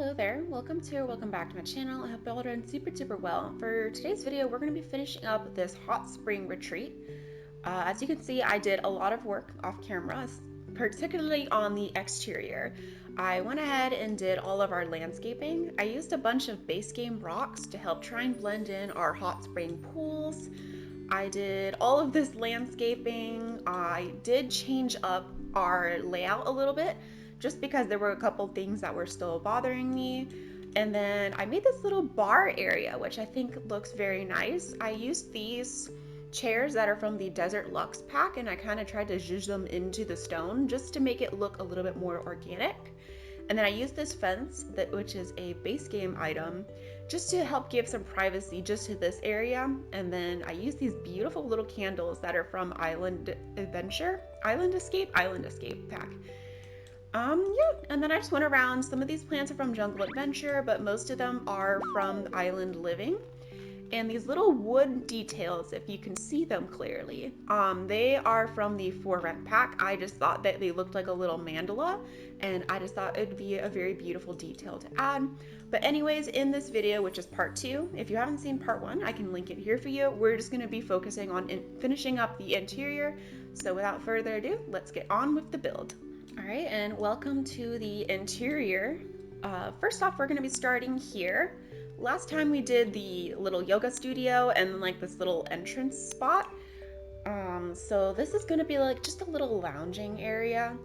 Hello there, welcome back to my channel. I hope y'all are doing super well. For today's video, we're going to be finishing up this hot spring retreat. As you can see, I did a lot of work off camera, particularly on the exterior. I went ahead and did all of our landscaping. I used a bunch of base game rocks to help try and blend in our hot spring pools. I did all of this landscaping. I did change up our layout a little bit just because there were a couple things that were still bothering me. And then I made this little bar area, which I think looks very nice. I used these chairs that are from the Desert Luxe pack, and I kind of tried to zhuzh them into the stone just to make it look a little bit more organic. And then I used this fence, which is a base game item, just to help give some privacy just to this area. And then I used these beautiful little candles that are from Island Escape pack. Yeah, and then I just went around. Some of these plants are from Jungle Adventure, but most of them are from Island Living. And these little wood details, if you can see them clearly, they are from the For Rent pack. I just thought that they looked like a little mandala, and I just thought it'd be a very beautiful detail to add. But anyways, in this video, which is part 2, if you haven't seen part 1, I can link it here for you. We're just going to be focusing on finishing up the interior. So without further ado, let's get on with the build. All right, and welcome to the interior. First off, we're going to be starting here. Last time we did the little yoga studio and like this little entrance spot. So this is going to be like just a little lounging area.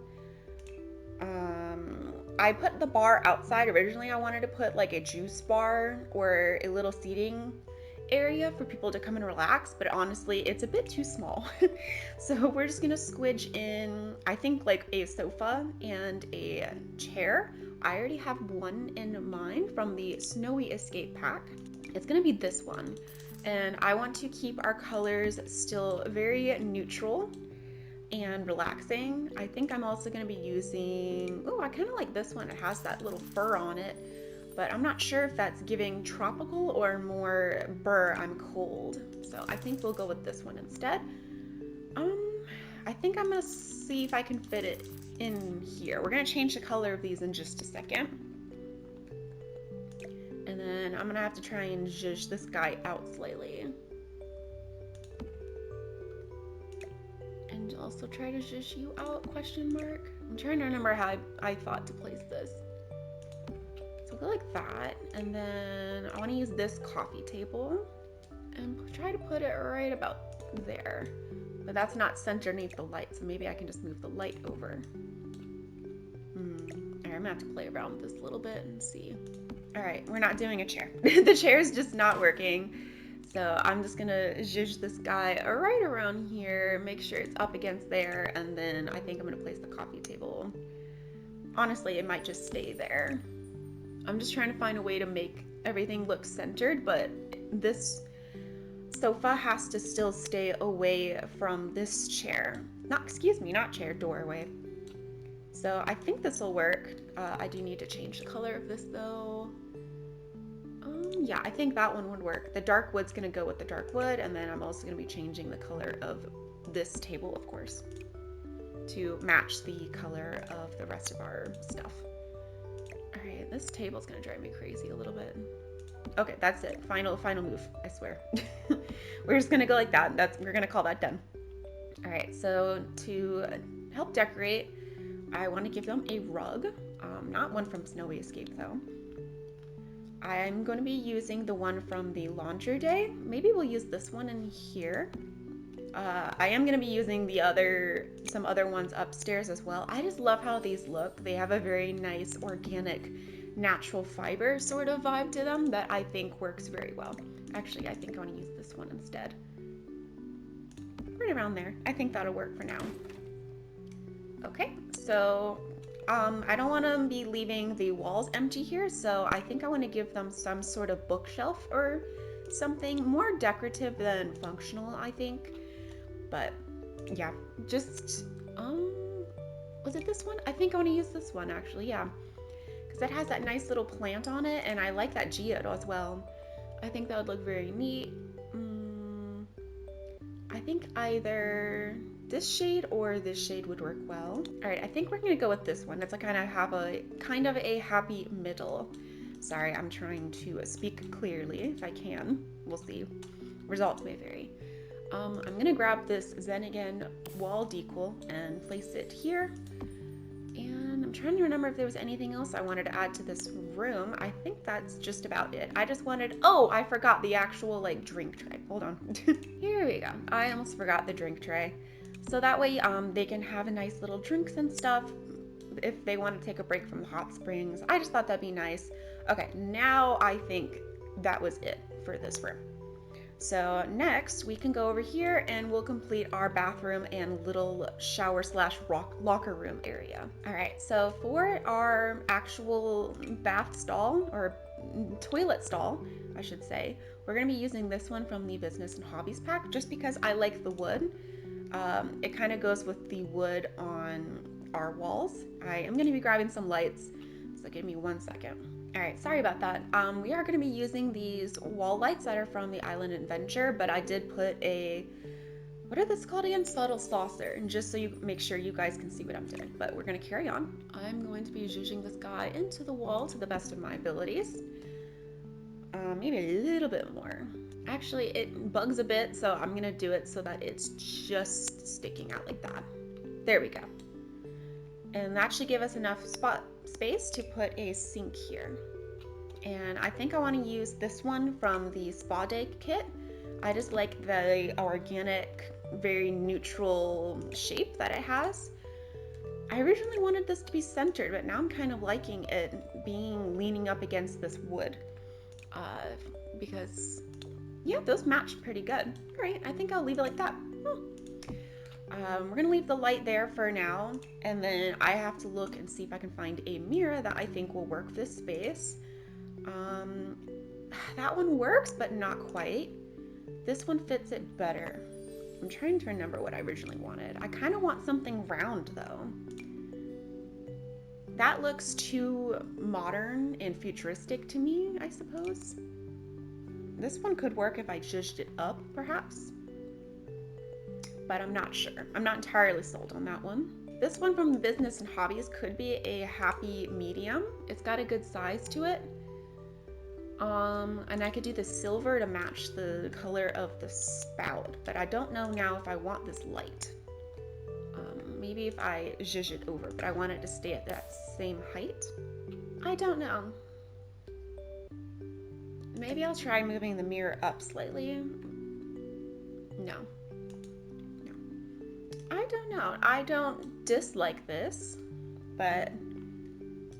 I put the bar outside. Originally, I wanted to put like a juice bar or a little seating area for people to come and relax, but honestly it's a bit too small. So we're just gonna squidge in, I think, like a sofa and a chair. I already have one in mind from the Snowy Escape pack. It's gonna be this one, and I want to keep our colors still very neutral and relaxing. I think I'm also gonna be using, I kind of like this one. It has that little fur on it, but I'm not sure if that's giving tropical or more burr, I'm cold. So I think we'll go with this one instead. I think I'm gonna see if I can fit it in here. We're gonna change the color of these in just a second. And then I'm gonna have to try and zhuzh this guy out slightly. And also try to zhuzh you out, question mark. I'm trying to remember how I thought to place this. Go like that, and then I want to use this coffee table and try to put it right about there, but that's not centered underneath the light, so maybe I can just move the light over. Alright, I'm gonna have to play around with this a little bit and see. Alright, we're not doing a chair. The chair is just not working, so I'm just gonna zhuzh this guy right around here, make sure it's up against there, and then I think I'm gonna place the coffee table. Honestly, it might just stay there. I'm just trying to find a way to make everything look centered, but this sofa has to still stay away from this chair. Not chair, doorway. So I think this will work. I do need to change the color of this though. Yeah, I think that one would work. The dark wood's gonna go with the dark wood, and then I'm also gonna be changing the color of this table, of course, to match the color of the rest of our stuff. Alright, this table's gonna drive me crazy a little bit. Okay, that's it. Final move, I swear. We're just gonna go like that. We're gonna call that done. Alright, so to help decorate, I want to give them a rug. Not one from Snowy Escape though. I'm going to be using the one from the Laundry Day. Maybe we'll use this one in here. I am going to be using some other ones upstairs as well. I just love how these look. They have a very nice organic natural fiber sort of vibe to them that I think works very well. Actually, I think I want to use this one instead. Right around there. I think that'll work for now. Okay, so I don't want to be leaving the walls empty here, so I think I want to give them some sort of bookshelf or something more decorative than functional, I think. But yeah, just was it this one? I think I want to use this one actually, yeah, because it has that nice little plant on it, and I like that geode as well. I think that would look very neat. I think either this shade or this shade would work well. All right, I think we're gonna go with this one. It's like kind of a happy middle. Sorry, I'm trying to speak clearly if I can. We'll see. Results may vary. I'm gonna grab this Zen Again wall decal and place it here. And I'm trying to remember if there was anything else I wanted to add to this room. I think that's just about it. I just wanted, oh, I forgot the actual like drink tray. Hold on. Here we go. I almost forgot the drink tray. So that way they can have a nice little drinks and stuff if they want to take a break from the hot springs. I just thought that'd be nice. Okay, now I think that was it for this room. So next we can go over here and we'll complete our bathroom and little shower slash locker room area. All right, so for our actual bath stall or toilet stall, I should say, we're gonna be using this one from the Business and Hobbies pack just because I like the wood. It kind of goes with the wood on our walls. I am gonna be grabbing some lights, so give me 1 second. All right, sorry about that. We are going to be using these wall lights that are from the Island Adventure, but I did put a, what are this called again? Subtle saucer, and just so you make sure you guys can see what I'm doing. But we're going to carry on. I'm going to be zhuzhing this guy into the wall to the best of my abilities. Maybe a little bit more. Actually, it bugs a bit, so I'm going to do it so that it's just sticking out like that. There we go. And that should give us enough space to put a sink here. And I think I want to use this one from the Spa Day kit. I just like the organic, very neutral shape that it has. I originally wanted this to be centered, but now I'm kind of liking it leaning up against this wood. Because, yeah, those match pretty good. All right, I think I'll leave it like that. We're gonna leave the light there for now, and then I have to look and see if I can find a mirror that I think will work for this space. That one works, but not quite. This one fits it better. I'm trying to remember what I originally wanted. I kind of want something round though. That looks too modern and futuristic to me, I suppose. This one could work if I zhuzhed it up, perhaps. But I'm not sure. I'm not entirely sold on that one. This one from the Business and Hobbies could be a happy medium. It's got a good size to it. And I could do the silver to match the color of the spout, but I don't know now if I want this light. Maybe if I zhuzh it over, but I want it to stay at that same height. I don't know. Maybe I'll try moving the mirror up slightly. No. I don't know. I don't dislike this, but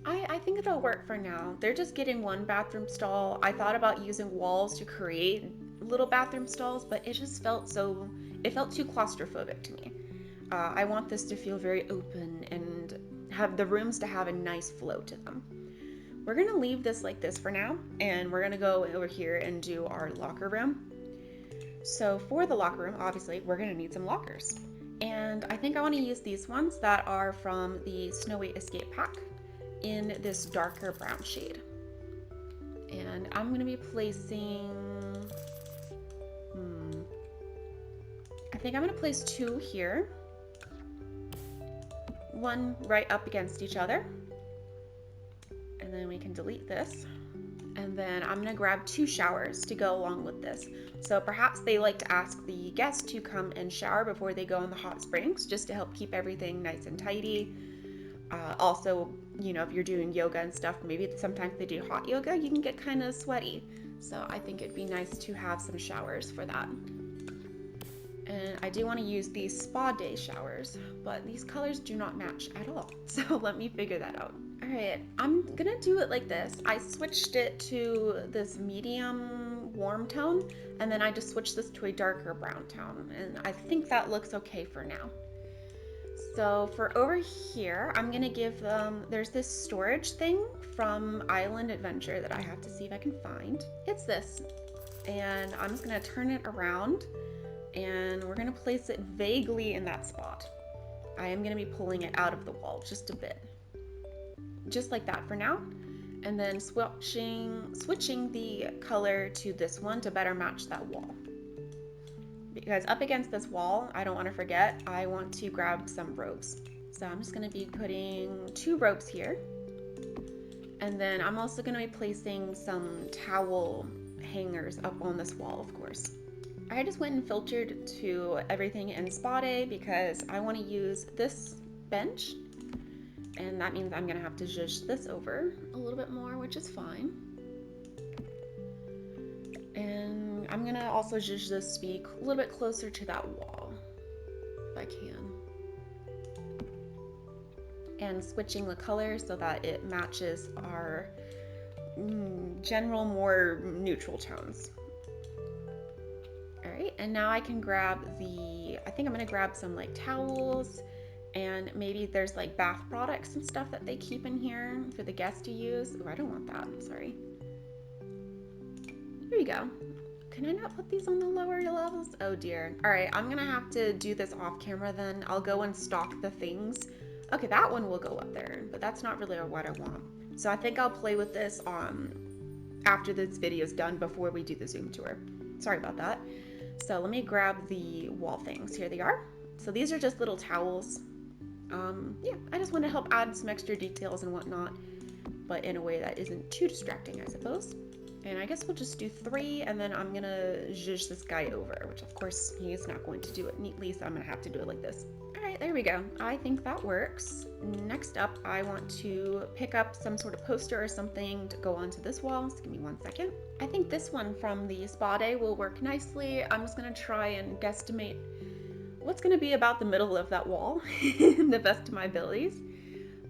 I think it'll work for now. They're just getting one bathroom stall. I thought about using walls to create little bathroom stalls, but it just felt too claustrophobic to me. I want this to feel very open and have the rooms to have a nice flow to them. We're gonna leave this like this for now, and we're gonna go over here and do our locker room. So for the locker room, obviously, we're gonna need some lockers. And I think I want to use these ones that are from the Snowy Escape pack in this darker brown shade. And I'm going to be placing, I think I'm going to place 2 here. One right up against each other. And then we can delete this. And then I'm gonna grab 2 showers to go along with this. So perhaps they like to ask the guests to come and shower before they go in the hot springs, just to help keep everything nice and tidy. Also, you know, if you're doing yoga and stuff, maybe sometimes they do hot yoga, you can get kind of sweaty. So I think it'd be nice to have some showers for that. And I do want to use these Spa Day showers, but these colors do not match at all. So let me figure that out. All right, I'm gonna do it like this. I switched it to this medium warm tone, and then I just switched this to a darker brown tone, and I think that looks okay for now. So for over here, I'm gonna give them, there's this storage thing from Island Adventure that I have to see if I can find. It's this, and I'm just gonna turn it around, and we're gonna place it vaguely in that spot. I am gonna be pulling it out of the wall just a bit. Just like that for now, and then switching the color to this one to better match that wall. Because up against this wall, I don't want to forget, I want to grab some robes. So I'm just going to be putting 2 robes here, And then I'm also going to be placing some towel hangers up on this wall, of course. I just went and filtered to everything in Spade because I want to use this bench, and that means I'm going to have to zhuzh this over a little bit more, which is fine. And I'm going to also zhuzh this to be a little bit closer to that wall, if I can. And switching the color so that it matches our general, more neutral tones. All right, and now I can grab I think I'm gonna grab some like towels, and maybe there's like bath products and stuff that they keep in here for the guests to use. Oh, I don't want that, sorry. Here we go. Can I not put these on the lower levels? Oh dear. All right, I'm gonna have to do this off camera then. I'll go and stock the things. Okay, that one will go up there, but that's not really what I want. So I think I'll play with this after this video is done, before we do the Zoom tour. Sorry about that. So let me grab the wall things. Here they are. So these are just little towels. Yeah, I just want to help add some extra details and whatnot, but in a way that isn't too distracting, I suppose. And I guess we'll just do 3, and then I'm gonna zhuzh this guy over, which of course he is not going to do it neatly, so I'm gonna have to do it like this. All right, there we go. I think that works. Next up, I want to pick up some sort of poster or something to go onto this wall. So give me 1 second. I think this one from the spa day will work nicely. I'm just gonna try and guesstimate what's gonna be about the middle of that wall, the best of my abilities.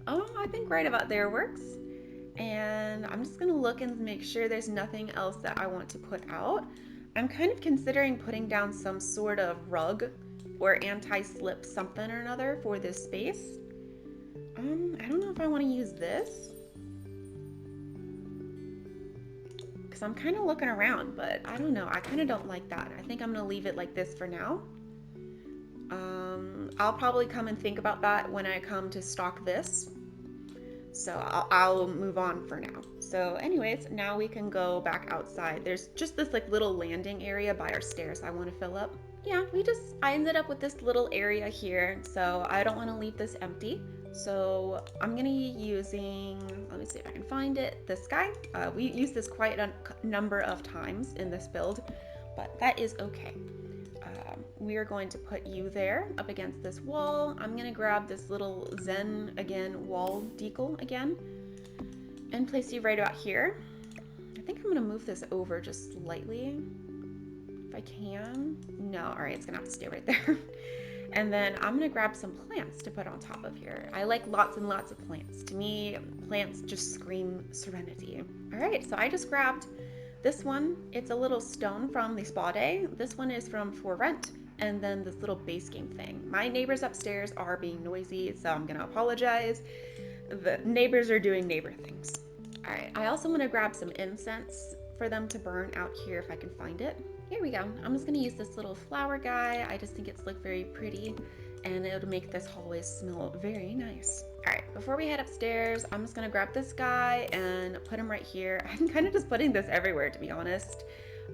I think right about there works. And I'm just gonna look and make sure there's nothing else that I want to put out. I'm kind of considering putting down some sort of rug or anti-slip something or another for this space. I don't know if I want to use this, because I'm kind of looking around, but I don't know. I kind of don't like that. I think I'm gonna leave it like this for now. I'll probably come and think about that when I come to stock this. So I'll move on for now. So anyways, now we can go back outside. There's just this like little landing area by our stairs I want to fill up. Yeah, I ended up with this little area here, so I don't want to leave this empty. So I'm gonna be using, let me see if I can find it, this guy. We use this quite a number of times in this build, but that is okay. We are going to put you there up against this wall. I'm gonna grab this little Zen again wall decal again and place you right out here. I think I'm gonna move this over just slightly if I can. No, all right, it's gonna have to stay right there. And then I'm gonna grab some plants to put on top of here. I like lots and lots of plants. To me, plants just scream serenity. All right, so I just grabbed this one. It's a little stone from the spa day. This one is from For Rent. And then this little base game thing. My neighbors upstairs are being noisy, so I'm gonna apologize. The neighbors are doing neighbor things. All right, I also wanna grab some incense for them to burn out here if I can find it. Here we go. I'm just gonna use this little flower guy. I just think it's like very pretty, and it'll make this hallway smell very nice. All right, before we head upstairs, I'm just gonna grab this guy and put him right here. I'm kind of just putting this everywhere, to be honest.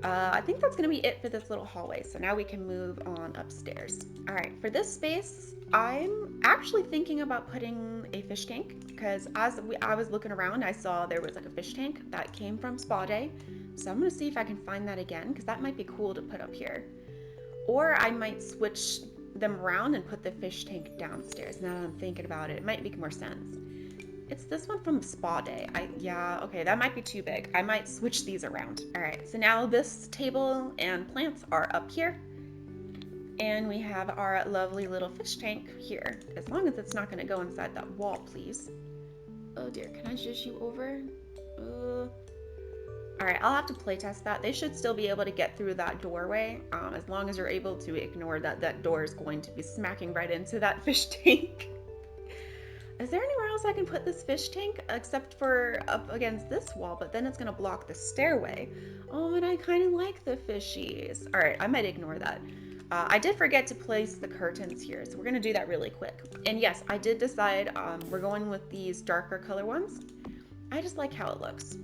I think that's gonna be it for this little hallway. So now we can move on upstairs. All right, for this space, I'm actually thinking about putting a fish tank, because as I was looking around, I saw there was like a fish tank that came from Spa Day. So I'm gonna see if I can find that again, because that might be cool to put up here. Or I might switch them around and put the fish tank downstairs. Now that I'm thinking about it, it might make more sense. It's this one from Spa Day. Yeah, okay, that might be too big. I might switch these around. All right, so now this table and plants are up here. And we have our lovely little fish tank here. As long as it's not gonna go inside that wall, please. Oh dear, can I zhuzh you over? All right, I'll have to play test that. They should still be able to get through that doorway, as long as you're able to ignore that door is going to be smacking right into that fish tank. Is there anywhere else I can put this fish tank except for up against this wall, but then it's gonna block the stairway. Oh, and I kind of like the fishies. All right, I might ignore that. I did forget to place the curtains here, so we're gonna do that really quick. And yes, I did decide we're going with these darker color ones. I just like how it looks.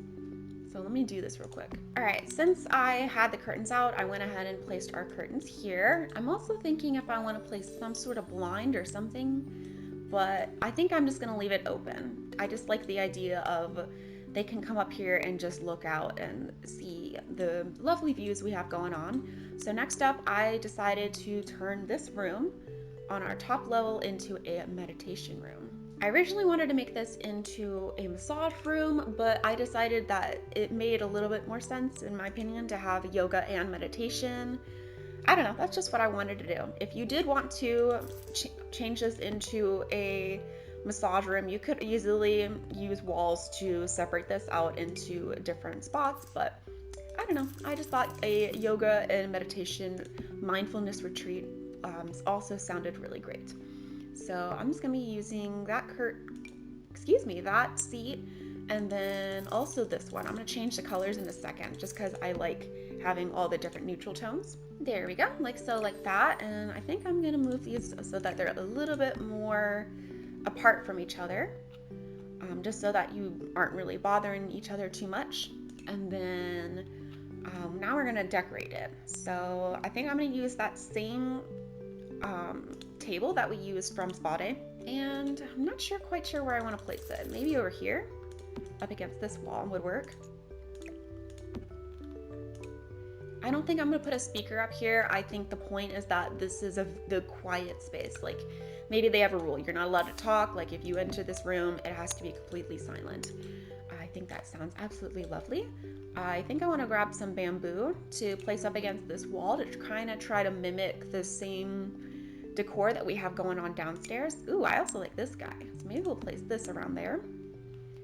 So let me do this real quick. All right, since I had the curtains out, I went ahead and placed our curtains here. I'm also thinking if I wanna place some sort of blind or something, but I think I'm just gonna leave it open. I just like the idea of they can come up here and just look out and see the lovely views we have going on. So next up, I decided to turn this room on our top level into a meditation room. I originally wanted to make this into a massage room, but I decided that it made a little bit more sense, in my opinion, to have yoga and meditation. I don't know, that's just what I wanted to do. If you did want to change this into a massage room, you could easily use walls to separate this out into different spots, but I don't know. I just thought a yoga and meditation mindfulness retreat also sounded really great. So I'm just gonna be using that that seat, and then also this one. I'm gonna change the colors in a second just because I like having all the different neutral tones. There we go, like so, like that. And I think I'm gonna move these so that they're a little bit more apart from each other, just so that you aren't really bothering each other too much. And then now we're gonna decorate it. So I think I'm gonna use that same table that we used from spa day, and I'm not quite sure where I want to place it. Maybe over here up against this wall would work. I don't think I'm gonna put a speaker up here. I think the point is that this is the quiet space. Like maybe they have a rule, you're not allowed to talk. Like if you enter this room, it has to be completely silent. I think that sounds absolutely lovely. I think I want to grab some bamboo to place up against this wall to kind of try to mimic the same decor that we have going on downstairs. Ooh, I also like this guy, so maybe we'll place this around there.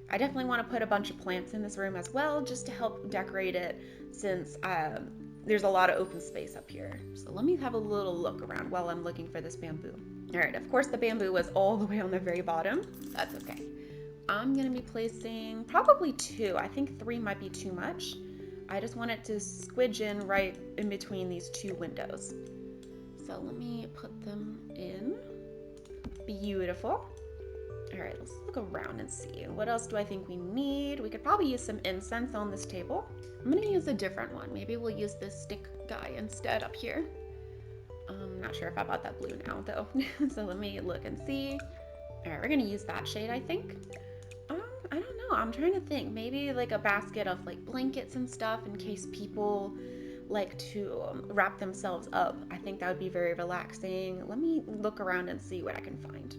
I definitely want to put a bunch of plants in this room as well, just to help decorate it, since there's a lot of open space up here. So let me have a little look around while I'm looking for this bamboo. All right, of course the bamboo was all the way on the very bottom. That's okay. I'm gonna be placing probably 2. I think 3 might be too much. I just want it to squidge in right in between these 2 windows. So let me put them in. Beautiful. All right, let's look around and see. What else do I think we need? We could probably use some incense on this table. I'm gonna use a different one. Maybe we'll use this stick guy instead up here. I'm not sure if I bought that blue now though. So let me look and see. All right, we're gonna use that shade, I think. I don't know, I'm trying to think. Maybe like a basket of like blankets and stuff in case people like to wrap themselves up. I think that would be very relaxing. Let me look around and see what I can find.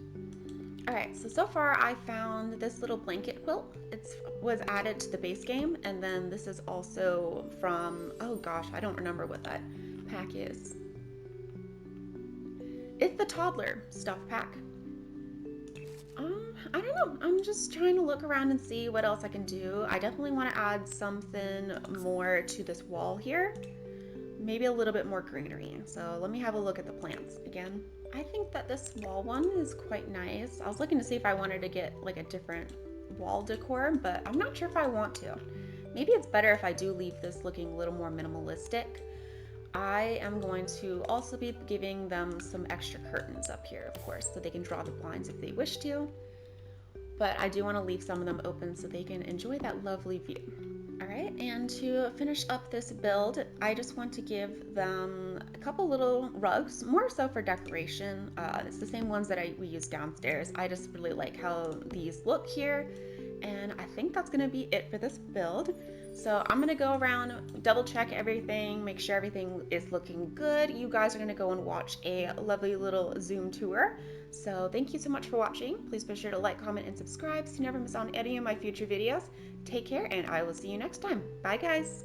All right, so far I found this little blanket quilt. It was added to the base game, and then this is also from, oh gosh, I don't remember what that pack is. It's the toddler stuff pack. I don't know. I'm just trying to look around and see what else I can do. I definitely want to add something more to this wall here. Maybe a little bit more greenery. So let me have a look at the plants again. I think that this wall one is quite nice. I was looking to see if I wanted to get like a different wall decor, but I'm not sure if I want to. Maybe it's better if I do leave this looking a little more minimalistic. I am going to also be giving them some extra curtains up here, of course, so they can draw the blinds if they wish to. But I do want to leave some of them open so they can enjoy that lovely view. All right, and to finish up this build, I just want to give them a couple little rugs, more so for decoration. It's the same ones that we use downstairs. I just really like how these look here, and I think that's gonna be it for this build. So I'm gonna go around, double check everything, make sure everything is looking good. You guys are gonna go and watch a lovely little Zoom tour. So thank you so much for watching. Please be sure to like, comment, and subscribe so you never miss out on any of my future videos. Take care, and I will see you next time. Bye, guys.